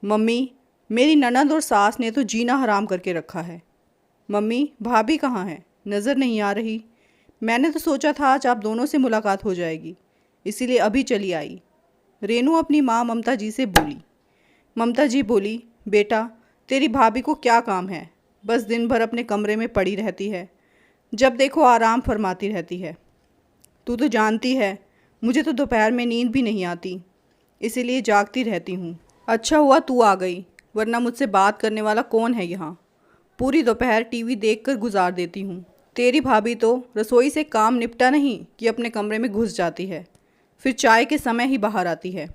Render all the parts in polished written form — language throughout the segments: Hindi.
मम्मी, मेरी ननद और सास ने तो जीना हराम करके रखा है। मम्मी, भाभी कहाँ है? नज़र नहीं आ रही। मैंने तो सोचा था आज आप दोनों से मुलाकात हो जाएगी, इसीलिए अभी चली आई। रेनू अपनी माँ ममता जी से बोली। ममता जी बोली, बेटा, तेरी भाभी को क्या काम है? बस दिन भर अपने कमरे में पड़ी रहती है, जब देखो आराम फरमाती रहती है। तू तो जानती है, मुझे तो दोपहर में नींद भी नहीं आती, इसीलिए जागती रहती हूँ। अच्छा हुआ तू आ गई, वरना मुझसे बात करने वाला कौन है यहाँ? पूरी दोपहर टीवी देखकर गुजार देती हूँ। तेरी भाभी तो रसोई से काम निपटा नहीं कि अपने कमरे में घुस जाती है, फिर चाय के समय ही बाहर आती है।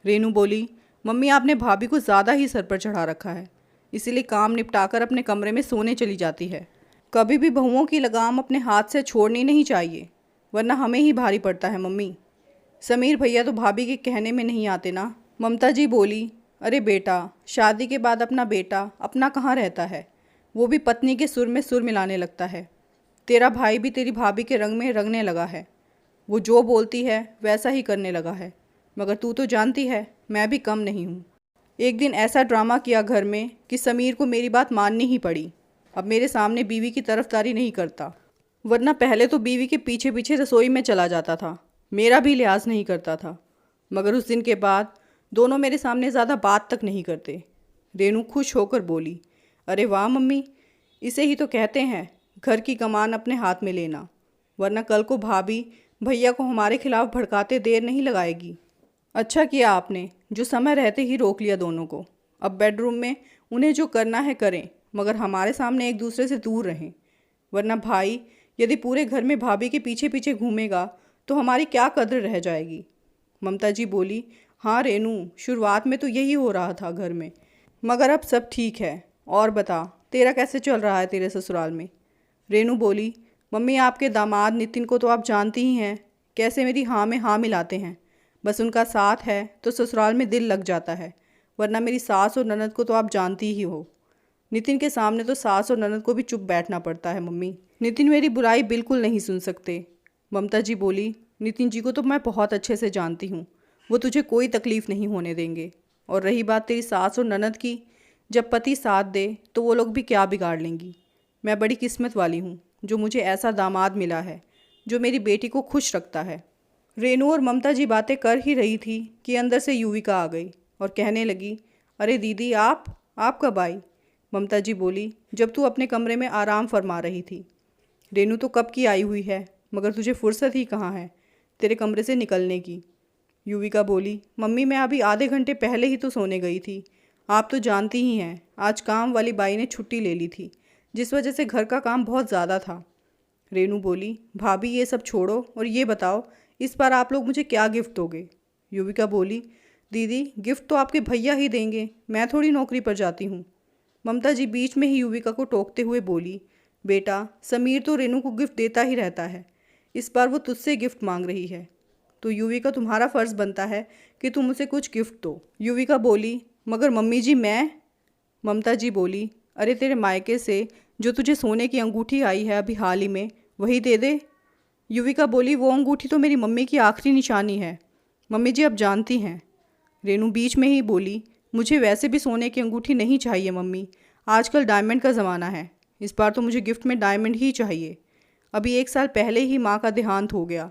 रेनू बोली, मम्मी आपने भाभी को ज़्यादा ही सर पर चढ़ा रखा है, इसीलिए काम निपटाकर अपने कमरे में सोने चली जाती है। कभी भी बहुओं की लगाम अपने हाथ से छोड़नी नहीं चाहिए, वरना हमें ही भारी पड़ता है मम्मी। समीर भैया तो भाभी के कहने में नहीं आते ना। ममता जी बोली, अरे बेटा, शादी के बाद अपना बेटा अपना कहाँ रहता है, वो भी पत्नी के सुर में सुर मिलाने लगता है। तेरा भाई भी तेरी भाभी के रंग में रंगने लगा है, वो जो बोलती है वैसा ही करने लगा है। मगर तू तो जानती है मैं भी कम नहीं हूँ। एक दिन ऐसा ड्रामा किया घर में कि समीर को मेरी बात माननी ही पड़ी। अब मेरे सामने बीवी की तरफदारी नहीं करता, वरना पहले तो बीवी के पीछे पीछे रसोई में चला जाता था, मेरा भी लिहाज नहीं करता था। मगर उस दिन के बाद दोनों मेरे सामने ज़्यादा बात तक नहीं करते। रेनू खुश होकर बोली, अरे वाह मम्मी, इसे ही तो कहते हैं घर की कमान अपने हाथ में लेना, वरना कल को भाभी भैया को हमारे खिलाफ भड़काते देर नहीं लगाएगी। अच्छा किया आपने जो समय रहते ही रोक लिया दोनों को। अब बेडरूम में उन्हें जो करना है करें, मगर हमारे सामने एक दूसरे से दूर रहें, वरना भाई यदि पूरे घर में भाभी के पीछे पीछे घूमेगा तो हमारी क्या कद्र रह जाएगी। ममता जी बोली, हाँ रेनू, शुरुआत में तो यही हो रहा था घर में, मगर अब सब ठीक है। और बता, तेरा कैसे चल रहा है तेरे ससुराल में? रेनू बोली, मम्मी आपके दामाद नितिन को तो आप जानती ही हैं, कैसे मेरी हाँ में हाँ मिलाते हैं। बस उनका साथ है तो ससुराल में दिल लग जाता है, वरना मेरी सास और ननद को तो आप जानती ही हो। नितिन के सामने तो सास और ननद को भी चुप बैठना पड़ता है मम्मी। नितिन मेरी बुराई बिल्कुल नहीं सुन सकते। ममता जी बोली, नितिन जी को तो मैं बहुत अच्छे से जानती हूँ, वो तुझे कोई तकलीफ़ नहीं होने देंगे। और रही बात तेरी सास और ननद की, जब पति साथ दे तो वो लोग भी क्या बिगाड़ लेंगी। मैं बड़ी किस्मत वाली हूँ जो मुझे ऐसा दामाद मिला है जो मेरी बेटी को खुश रखता है। रेनू और ममता जी बातें कर ही रही थी कि अंदर से युविका आ गई और कहने लगी, अरे दीदी, आप कब आई? ममता जी बोली, जब तू अपने कमरे में आराम फरमा रही थी। रेनू तो कब की आई हुई है, मगर तुझे फुर्सत ही कहाँ है तेरे कमरे से निकलने की। युविका बोली, मम्मी मैं अभी आधे घंटे पहले ही तो सोने गई थी। आप तो जानती ही हैं आज काम वाली बाई ने छुट्टी ले ली थी, जिस वजह से घर का काम बहुत ज़्यादा था। रेनू बोली, भाभी ये सब छोड़ो और ये बताओ इस बार आप लोग मुझे क्या गिफ्ट दोगे? युविका बोली, दीदी गिफ्ट तो आपके भैया ही देंगे, मैं थोड़ी नौकरी पर जाती हूँ। ममता जी बीच में ही युविका को टोकते हुए बोली, बेटा, समीर तो रेनू को गिफ्ट देता ही रहता है, इस बार वो तुझसे गिफ्ट मांग रही है, तो युविका तुम्हारा फ़र्ज़ बनता है कि तुम उसे कुछ गिफ्ट दो। युविका बोली, मगर मम्मी जी मैं। ममता जी बोली, अरे तेरे मायके से जो तुझे सोने की अंगूठी आई है अभी हाल ही में, वही दे दे। युविका बोली, वो अंगूठी तो मेरी मम्मी की आखिरी निशानी है, मम्मी जी अब जानती हैं। रेनू बीच में ही बोली, मुझे वैसे भी सोने की अंगूठी नहीं चाहिए मम्मी, आजकल डायमंड का ज़माना है, इस बार तो मुझे गिफ्ट में डायमंड ही चाहिए। अभी 1 साल पहले ही माँ का देहांत हो गया,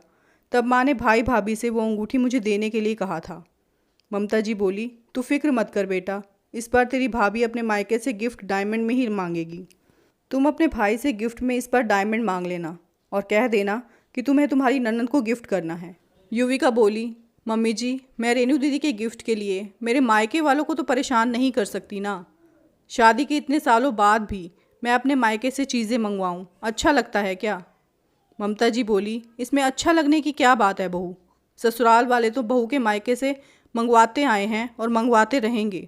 तब माँ ने भाई भाभी से वो अंगूठी मुझे देने के लिए कहा था। ममता जी बोली, तू फिक्र मत कर बेटा, इस बार तेरी भाभी अपने मायके से गिफ्ट डायमंड में ही मांगेगी। तुम अपने भाई से गिफ्ट में इस बार डायमंड मांग लेना और कह देना कि तुम्हें तुम्हारी ननद को गिफ्ट करना है। युविका बोली, मम्मी जी मैं रेनू दीदी के गिफ्ट के लिए मेरे मायके वालों को तो परेशान नहीं कर सकती ना। शादी के इतने सालों बाद भी मैं अपने मायके से चीज़ें मंगवाऊँ, अच्छा लगता है क्या? ममता जी बोली, इसमें अच्छा लगने की क्या बात है बहू, ससुराल वाले तो बहू के मायके से मंगवाते आए हैं और मंगवाते रहेंगे।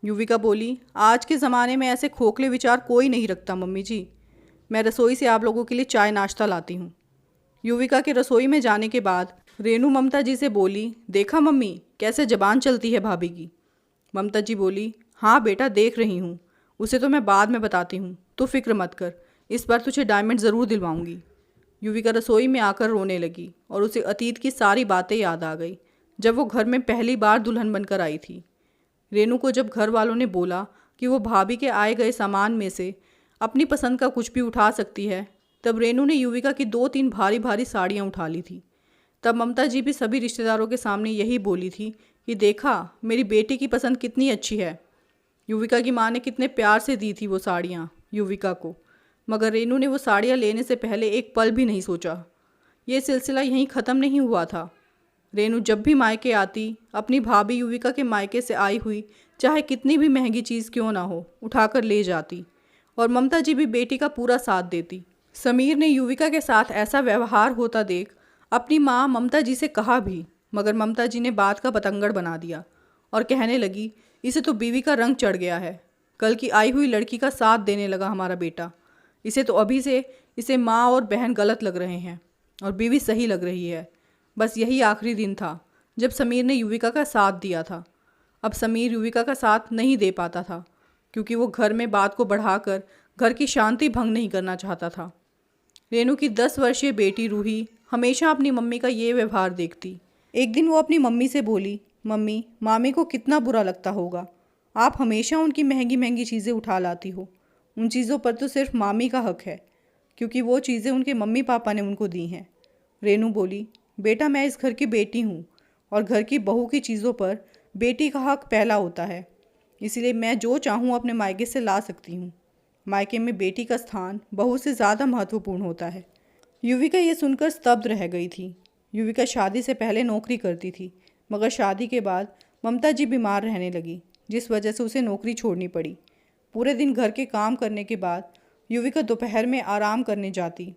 युविका बोली, आज के ज़माने में ऐसे खोखले विचार कोई नहीं रखता मम्मी जी, मैं रसोई से आप लोगों के लिए चाय नाश्ता लाती हूँ। युविका के रसोई में जाने के बाद रेनू ममता जी से बोली, देखा मम्मी कैसे जबान चलती है भाभी की? ममता जी बोली, हाँ बेटा देख रही हूँ, उसे तो मैं बाद में बताती हूँ, तो फिक्र मत कर, इस बार तुझे डायमंड ज़रूर दिलवाऊंगी। युविका रसोई में आकर रोने लगी और उसे अतीत की सारी बातें याद आ गई, जब वो घर में पहली बार दुल्हन बनकर आई थी। रेनू को जब घर वालों ने बोला कि वो भाभी के आए गए सामान में से अपनी पसंद का कुछ भी उठा सकती है, तब रेनू ने युविका की 2-3 भारी भारी साड़ियाँ उठा ली थी। तब ममता जी भी सभी रिश्तेदारों के सामने यही बोली थी कि देखा मेरी बेटी की पसंद कितनी अच्छी है। युविका की माँ ने कितने प्यार से दी थी वो साड़ियाँ युविका को, मगर रेनू ने वो साड़ियाँ लेने से पहले एक पल भी नहीं सोचा। ये सिलसिला यहीं ख़त्म नहीं हुआ था। रेनू जब भी मायके आती, अपनी भाभी युविका के मायके से आई हुई चाहे कितनी भी महंगी चीज़ क्यों ना हो, उठाकर ले जाती और ममता जी भी बेटी का पूरा साथ देती। समीर ने युविका के साथ ऐसा व्यवहार होता देख अपनी माँ ममता जी से कहा भी, मगर ममता जी ने बात का बतंगड़ बना दिया और कहने लगी, इसे तो बीवी का रंग चढ़ गया है। कल की आई हुई लड़की का साथ देने लगा हमारा बेटा। इसे तो अभी से इसे माँ और बहन गलत लग रहे हैं और बीवी सही लग रही है। बस यही आखिरी दिन था जब समीर ने युविका का साथ दिया था। अब समीर युविका का साथ नहीं दे पाता था क्योंकि वो घर में बात को बढ़ाकर घर की शांति भंग नहीं करना चाहता था। रेनू की 10 वर्षीय बेटी रूही हमेशा अपनी मम्मी का ये व्यवहार देखती। एक दिन वो अपनी मम्मी से बोली, मम्मी, मामी को कितना बुरा लगता होगा। आप हमेशा उनकी महंगी महंगी चीज़ें उठा लाती हो। उन चीज़ों पर तो सिर्फ मामी का हक है क्योंकि वो चीज़ें उनके मम्मी पापा ने उनको दी हैं। रेनू बोली, बेटा मैं इस घर की बेटी हूँ और घर की बहू की चीज़ों पर बेटी का हक पहला होता है, इसलिए मैं जो चाहूँ अपने मायके से ला सकती हूँ। मायके में बेटी का स्थान बहू से ज़्यादा महत्वपूर्ण होता है। युविका ये सुनकर स्तब्ध रह गई थी। युविका शादी से पहले नौकरी करती थी, मगर शादी के बाद ममता जी बीमार रहने लगी, जिस वजह से उसे नौकरी छोड़नी पड़ी। पूरे दिन घर के काम करने के बाद युविका दोपहर में आराम करने जाती,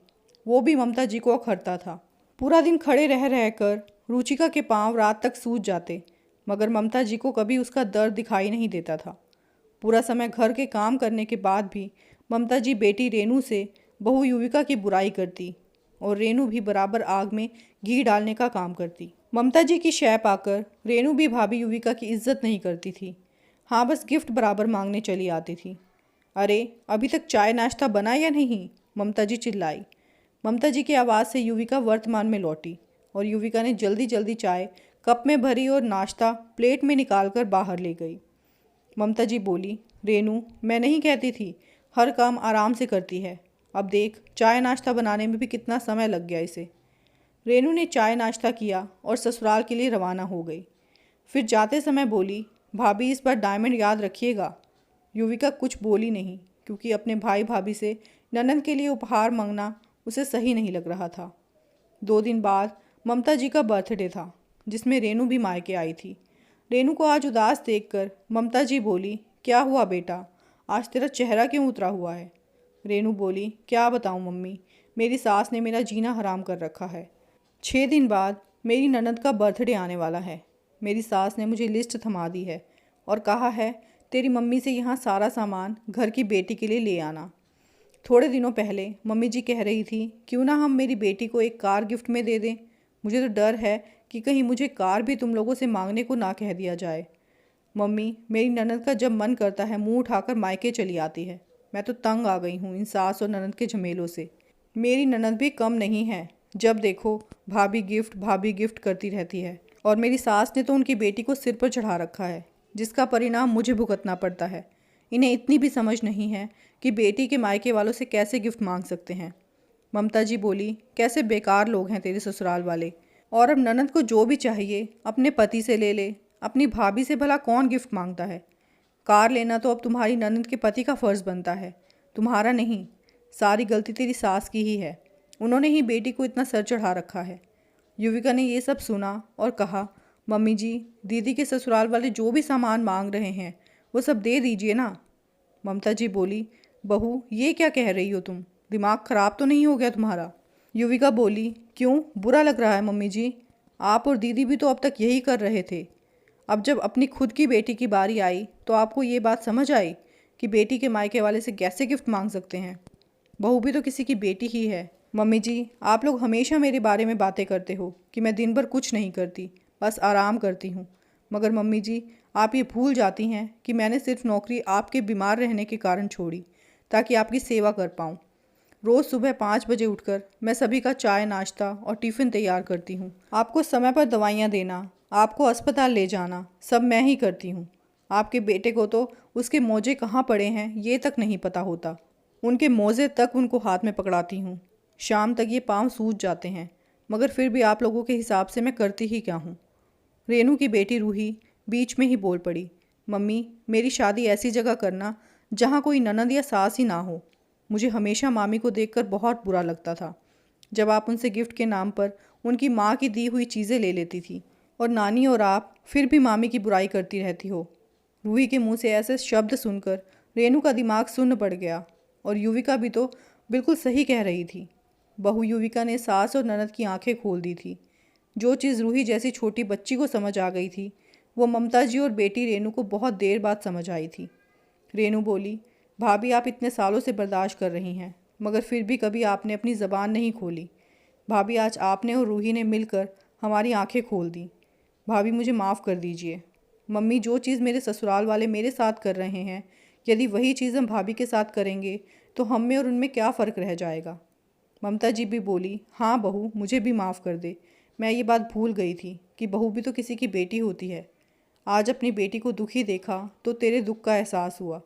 वो भी ममता जी को अखरता था। पूरा दिन खड़े रह रहकर रुचिका के पांव रात तक सूज जाते, मगर ममता जी को कभी उसका दर्द दिखाई नहीं देता था। पूरा समय घर के काम करने के बाद भी ममता जी बेटी रेनू से बहू युविका की बुराई करती और रेनू भी बराबर आग में घी डालने का काम करती। ममता जी की शय पाकर रेनू भी भाभी युविका की इज्जत नहीं करती थी। हाँ, बस गिफ्ट बराबर मांगने चली आती थी। अरे अभी तक चाय नाश्ता बना या नहीं, ममता जी चिल्लाई। ममता जी की आवाज़ से युविका वर्तमान में लौटी और युविका ने जल्दी जल्दी चाय कप में भरी और नाश्ता प्लेट में निकालकर बाहर ले गई। ममता जी बोली, रेनू, मैं नहीं कहती थी हर काम आराम से करती है। अब देख, चाय नाश्ता बनाने में भी कितना समय लग गया इसे। रेनू ने चाय नाश्ता किया और ससुराल के लिए रवाना हो गई। फिर जाते समय बोली, भाभी इस बार डायमंड याद रखिएगा। युविका कुछ बोली नहीं क्योंकि अपने भाई भाभी से ननद के लिए उपहार मांगना उसे सही नहीं लग रहा था। 2 दिन बाद ममता जी का बर्थडे था जिसमें रेनू भी मायके आई थी। रेनू को आज उदास देखकर ममता जी बोली, क्या हुआ बेटा, आज तेरा चेहरा क्यों उतरा हुआ है। रेनू बोली, क्या बताऊं मम्मी, मेरी सास ने मेरा जीना हराम कर रखा है। 6 दिन बाद मेरी ननद का बर्थडे आने वाला है। मेरी सास ने मुझे लिस्ट थमा दी है और कहा है तेरी मम्मी से यहाँ सारा सामान घर की बेटी के लिए ले आना। थोड़े दिनों पहले मम्मी जी कह रही थी क्यों ना हम मेरी बेटी को एक कार गिफ्ट में दे दें। मुझे तो डर है कि कहीं मुझे कार भी तुम लोगों से मांगने को ना कह दिया जाए। मम्मी, मेरी ननद का जब मन करता है मुंह उठाकर मायके चली आती है। मैं तो तंग आ गई हूँ इन सास और ननद के झमेलों से। मेरी ननद भी कम नहीं है, जब देखो भाभी गिफ्ट करती रहती है और मेरी सास ने तो उनकी बेटी को सिर पर चढ़ा रखा है, जिसका परिणाम मुझे भुगतना पड़ता है। इन्हें इतनी भी समझ नहीं है कि बेटी के मायके वालों से कैसे गिफ्ट मांग सकते हैं। ममता जी बोली, कैसे बेकार लोग हैं तेरे ससुराल वाले। और अब ननद को जो भी चाहिए अपने पति से ले ले, अपनी भाभी से भला कौन गिफ्ट मांगता है। कार लेना तो अब तुम्हारी ननद के पति का फ़र्ज़ बनता है, तुम्हारा नहीं। सारी गलती तेरी सास की ही है, उन्होंने ही बेटी को इतना सर चढ़ा रखा है। युविका ने ये सब सुना और कहा, मम्मी जी, दीदी के ससुराल वाले जो भी सामान मांग रहे हैं वो सब दे दीजिए ना। ममता जी बोली, बहू ये क्या कह रही हो तुम, दिमाग ख़राब तो नहीं हो गया तुम्हारा। युविका बोली, क्यों, बुरा लग रहा है मम्मी जी, आप और दीदी भी तो अब तक यही कर रहे थे। अब जब अपनी खुद की बेटी की बारी आई तो आपको ये बात समझ आई कि बेटी के मायके वाले से कैसे गिफ्ट मांग सकते हैं। बहू भी तो किसी की बेटी ही है। मम्मी जी, आप लोग हमेशा मेरे बारे में बातें करते हो कि मैं दिन भर कुछ नहीं करती, बस आराम करती हूँ। मगर मम्मी जी, आप ये भूल जाती हैं कि मैंने सिर्फ नौकरी आपके बीमार रहने के कारण छोड़ी ताकि आपकी सेवा कर पाऊँ। रोज़ सुबह 5 बजे उठकर मैं सभी का चाय नाश्ता और टिफ़िन तैयार करती हूँ। आपको समय पर दवाइयाँ देना, आपको अस्पताल ले जाना, सब मैं ही करती हूँ। आपके बेटे को तो उसके मोजे कहाँ पड़े हैं ये तक नहीं पता होता। उनके मोजे तक उनको हाथ में पकड़ाती हूँ। शाम तक ये पाँव सूज जाते हैं, मगर फिर भी आप लोगों के हिसाब से मैं करती ही क्या हूँ। रेनू की बेटी रूही बीच में ही बोल पड़ी, मम्मी मेरी शादी ऐसी जगह करना जहाँ कोई ननद या सास ही ना हो। मुझे हमेशा मामी को देखकर बहुत बुरा लगता था जब आप उनसे गिफ्ट के नाम पर उनकी माँ की दी हुई चीज़ें ले लेती थी, और नानी और आप फिर भी मामी की बुराई करती रहती हो। रूही के मुंह से ऐसे शब्द सुनकर रेनू का दिमाग सुन्न पड़ गया, और युविका भी तो बिल्कुल सही कह रही थी। बहू युविका ने सास और ननद की आंखें खोल दी थी। जो चीज़ रूही जैसी छोटी बच्ची को समझ आ गई थी, वो ममता जी और बेटी रेनू को बहुत देर बाद समझ आई थी। रेनू बोली, भाभी आप इतने सालों से बर्दाश्त कर रही हैं, मगर फिर भी कभी आपने अपनी ज़बान नहीं खोली। भाभी आज आपने और रूही ने मिलकर हमारी आंखें खोल दी। भाभी मुझे माफ़ कर दीजिए। मम्मी जो चीज़ मेरे ससुराल वाले मेरे साथ कर रहे हैं, यदि वही चीज़ हम भाभी के साथ करेंगे तो हम में और उनमें क्या फ़र्क रह जाएगा। ममता जी भी बोली, हाँ बहू मुझे भी माफ़ कर दे। मैं ये बात भूल गई थी कि बहू भी तो किसी की बेटी होती है। आज अपनी बेटी को दुखी देखा तो तेरे दुख का एहसास हुआ।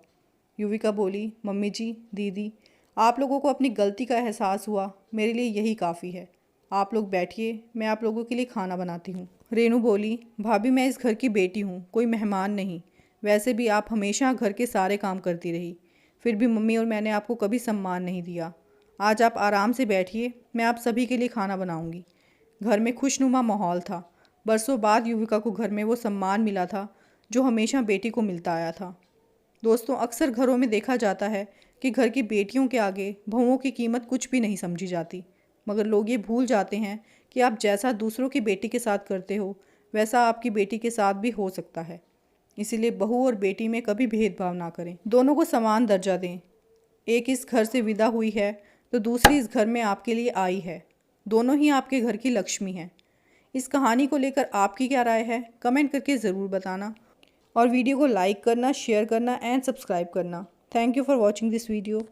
युविका बोली, मम्मी जी, दीदी, आप लोगों को अपनी गलती का एहसास हुआ, मेरे लिए यही काफ़ी है। आप लोग बैठिए, मैं आप लोगों के लिए खाना बनाती हूँ। रेनू बोली, भाभी मैं इस घर की बेटी हूँ, कोई मेहमान नहीं। वैसे भी आप हमेशा घर के सारे काम करती रही, फिर भी मम्मी और मैंने आपको कभी सम्मान नहीं दिया। आज आप आराम से बैठिए, मैं आप सभी के लिए खाना बनाऊँगी। घर में खुशनुमा माहौल था। बरसों बाद युविका को घर में वो सम्मान मिला था जो हमेशा बेटी को मिलता आया था। दोस्तों, अक्सर घरों में देखा जाता है कि घर की बेटियों के आगे बहुओं की कीमत कुछ भी नहीं समझी जाती, मगर लोग ये भूल जाते हैं कि आप जैसा दूसरों की बेटी के साथ करते हो वैसा आपकी बेटी के साथ भी हो सकता है। इसीलिए बहू और बेटी में कभी भेदभाव ना करें, दोनों को समान दर्जा दें। एक इस घर से विदा हुई है तो दूसरी इस घर में आपके लिए आई है। दोनों ही आपके घर की लक्ष्मी हैं। इस कहानी को लेकर आपकी क्या राय है, कमेंट करके ज़रूर बताना, और वीडियो को लाइक करना, शेयर करना एंड सब्सक्राइब करना। Thank you for watching this video.